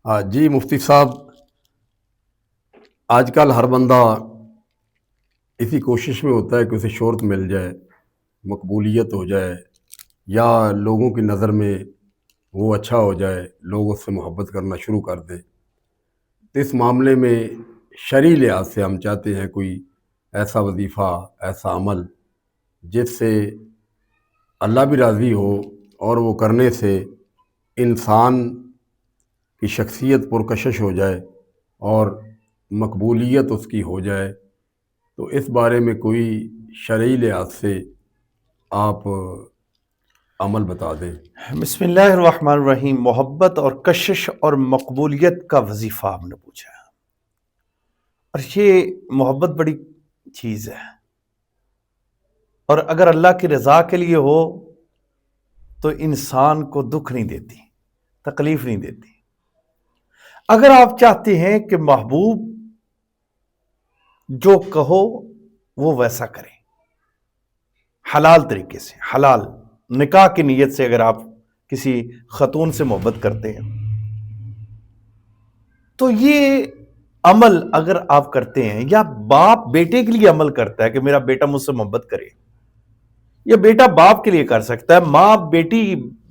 جی مفتی صاحب، آج کل ہر بندہ اسی کوشش میں ہوتا ہے کہ اسے شہرت مل جائے، مقبولیت ہو جائے، یا لوگوں کی نظر میں وہ اچھا ہو جائے، لوگ اس سے محبت کرنا شروع کر دیں۔ تو اس معاملے میں شرعی لحاظ سے ہم چاہتے ہیں کوئی ایسا وظیفہ، ایسا عمل جس سے اللہ بھی راضی ہو، اور وہ کرنے سے انسان کی شخصیت پرکشش ہو جائے اور مقبولیت اس کی ہو جائے۔ تو اس بارے میں کوئی شرعی لحاظ سے آپ عمل بتا دیں۔ بسم اللہ الرحمن الرحیم۔ محبت اور کشش اور مقبولیت کا وظیفہ آپ نے پوچھا، اور یہ محبت بڑی چیز ہے، اور اگر اللہ کی رضا کے لیے ہو تو انسان کو دکھ نہیں دیتی، تکلیف نہیں دیتی۔ اگر آپ چاہتے ہیں کہ محبوب جو کہو وہ ویسا کریں، حلال طریقے سے، حلال نکاح کی نیت سے، اگر آپ کسی خاتون سے محبت کرتے ہیں تو یہ عمل اگر آپ کرتے ہیں، یا باپ بیٹے کے لیے عمل کرتا ہے کہ میرا بیٹا مجھ سے محبت کرے، یا بیٹا باپ کے لیے کر سکتا ہے، ماں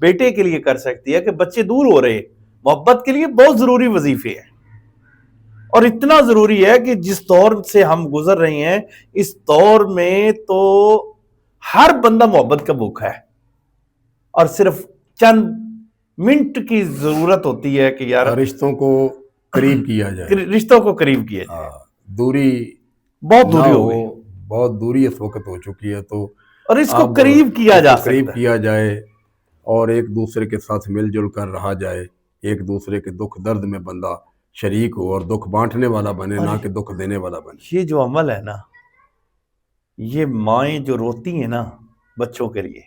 بیٹے کے لیے کر سکتی ہے کہ بچے دور ہو رہے، محبت کے لیے بہت ضروری وظیفے ہیں، اور اتنا ضروری ہے کہ جس دور سے ہم گزر رہے ہیں اس دور میں تو ہر بندہ محبت کا بھوکا ہے، اور صرف چند منٹ کی ضرورت ہوتی ہے کہ یار رشتوں کو قریب کیا جائے، رشتوں کو قریب کیا جائے۔ دوری بہت نہ دوری ہو ہو، گئی، بہت دوری اس وقت ہو چکی ہے، تو اور اس کو اب قریب کیا اس جا کو قریب سکتا ہے۔ کیا جائے اور ایک دوسرے کے ساتھ مل جل کر رہا جائے، ایک دوسرے کے دکھ درد میں بندہ شریک ہو اور دکھ بانٹنے والا بنے، اور نہ کہ دکھ دینے والا بنے۔ یہ جو عمل ہے نا، یہ مائیں جو روتی ہیں نا بچوں کے لیے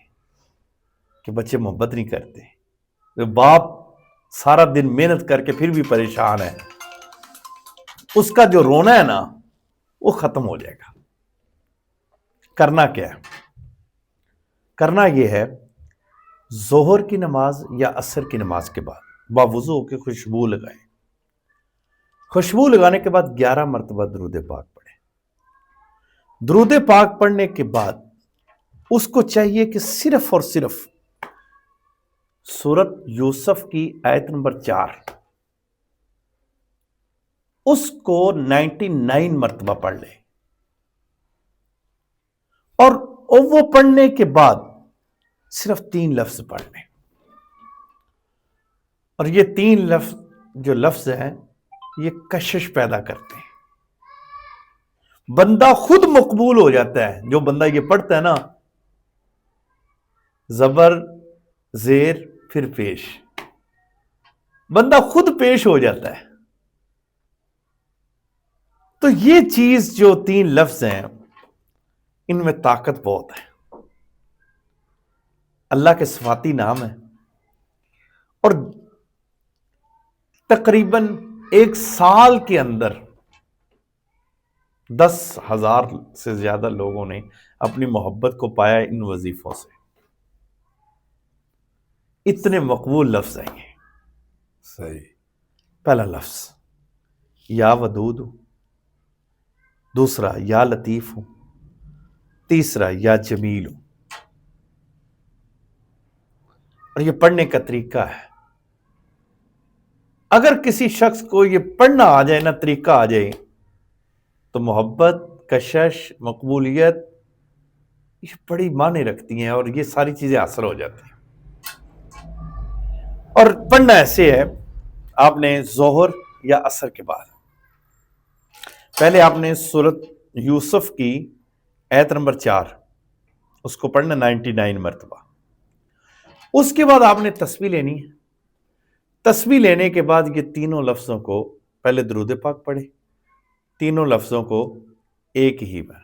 کہ بچے محبت نہیں کرتے، باپ سارا دن محنت کر کے پھر بھی پریشان ہے، اس کا جو رونا ہے نا وہ ختم ہو جائے گا۔ کرنا کیا ہے؟ کرنا یہ ہے، ظہر کی نماز یا عصر کی نماز کے بعد باوضو ہو کے خوشبو لگائیں، خوشبو لگانے کے بعد 11 مرتبہ درود پاک پڑھیں۔ درود پاک پڑھنے کے بعد اس کو چاہیے کہ صرف اور صرف سورت یوسف کی آیت نمبر 4 اس کو 99 مرتبہ پڑھ لے، اور وہ پڑھنے کے بعد صرف 3 لفظ پڑھ لیں، اور یہ 3 لفظ جو لفظ ہیں یہ کشش پیدا کرتے ہیں، بندہ خود مقبول ہو جاتا ہے۔ جو بندہ یہ پڑھتا ہے نا، زبر زیر پھر پیش، بندہ خود پیش ہو جاتا ہے۔ تو یہ چیز جو 3 لفظ ہیں ان میں طاقت بہت ہے، اللہ کے صفاتی نام ہے، اور تقریباً 1 سال کے اندر 10,000 سے زیادہ لوگوں نے اپنی محبت کو پایا ان وظیفوں سے۔ اتنے مقبول لفظ ہیں یہ۔ صحیح۔ پہلا لفظ یا ودود، دوسرا یا لطیف ہوں، تیسرا یا جمیل ہوں۔ اور یہ پڑھنے کا طریقہ ہے، اگر کسی شخص کو یہ پڑھنا آ جائے نا، طریقہ آ جائے، تو محبت، کشش، مقبولیت یہ بڑی معنی رکھتی ہیں، اور یہ ساری چیزیں حاصل ہو جاتی ہیں۔ اور پڑھنا ایسے ہے، آپ نے ظہر یا عصر کے بعد پہلے آپ نے سورت یوسف کی آیت نمبر 4 اس کو پڑھنا 99 مرتبہ، اس کے بعد آپ نے تسبیح لینی ہے۔ تسبیح لینے کے بعد یہ تینوں لفظوں کو پہلے درود پاک پڑھے، تینوں لفظوں کو ایک ہی بار،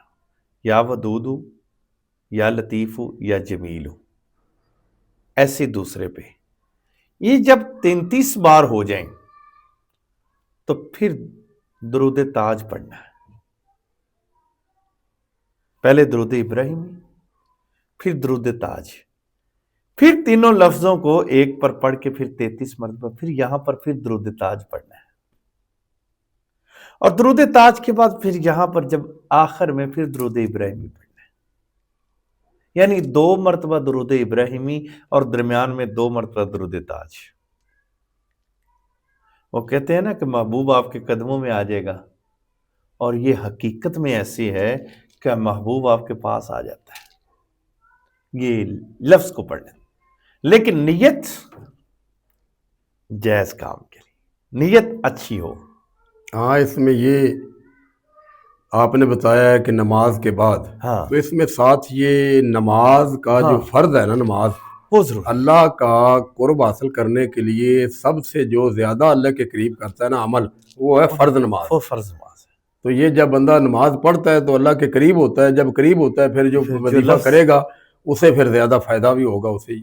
یا ودود، یا لطیف، یا جمیل، ایسے دوسرے پہ۔ یہ جب 33 بار ہو جائیں تو پھر درود تاج پڑھنا ہے، پہلے درود ابراہیمی، پھر درود تاج، پھر تینوں لفظوں کو ایک پر پڑھ کے پھر 33 مرتبہ پھر یہاں پر پھر درود تاج پڑھنا ہے، اور درود تاج کے بعد پھر یہاں پر جب آخر میں پھر درود ابراہیمی پڑھنا ہے، یعنی 2 مرتبہ درود ابراہیمی اور درمیان میں 2 مرتبہ درود تاج۔ وہ کہتے ہیں نا کہ محبوب آپ کے قدموں میں آ جائے گا، اور یہ حقیقت میں ایسی ہے کہ محبوب آپ کے پاس آ جاتا ہے یہ لفظ کو پڑھنے، لیکن نیت جائز کام کے لیے، نیت اچھی ہو۔ ہاں اس میں یہ آپ نے بتایا ہے کہ نماز کے بعد، ہاں تو اس میں ساتھ یہ نماز کا جو فرض ہے نا، نماز وہ ضرور، اللہ کا قرب حاصل کرنے کے لیے سب سے جو زیادہ اللہ کے قریب کرتا ہے نا عمل، وہ ہے فرض نماز۔ وہ فرض نماز ہے۔ تو یہ جب بندہ نماز پڑھتا ہے تو اللہ کے قریب ہوتا ہے، جب قریب ہوتا ہے پھر جو پھر جو وظیفہ لفظ- کرے گا اسے پھر زیادہ فائدہ بھی ہوگا اسے ہی۔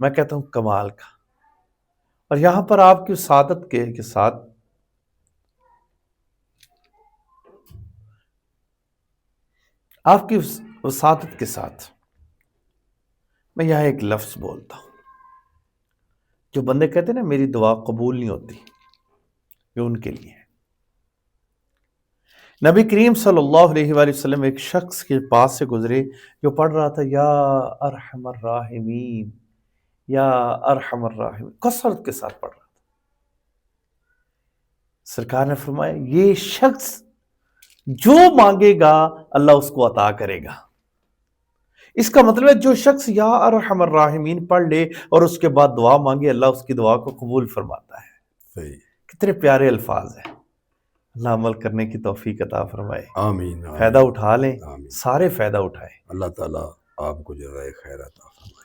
میں کہتا ہوں کمال کا۔ اور یہاں پر آپ کی سعادت کے ساتھ آپ کی وسعت کے ساتھ میں یہاں ایک لفظ بولتا ہوں، جو بندے کہتے ہیں نا میری دعا قبول نہیں ہوتی، یہ ان کے لیے ہے۔ نبی کریم صلی اللہ علیہ وآلہ وسلم ایک شخص کے پاس سے گزرے جو پڑھ رہا تھا یا ارحم الراحمین یا ارحم الراحمین، کثرت کے ساتھ پڑھ رہا تھا۔ سرکار نے فرمایا یہ شخص جو مانگے گا اللہ اس کو عطا کرے گا۔ اس کا مطلب ہے جو شخص یا ارحم الراحمین پڑھ لے اور اس کے بعد دعا مانگے، اللہ اس کی دعا کو قبول فرماتا ہے۔ صحیح، کتنے پیارے الفاظ ہیں، اللہ عمل کرنے کی توفیق عطا فرمائے۔ آمین، آمین، فائدہ اٹھا لیں، آمین۔ سارے فائدہ اٹھائیں۔ اللہ تعالیٰ آپ کو جزائے خیر عطا فرمائے۔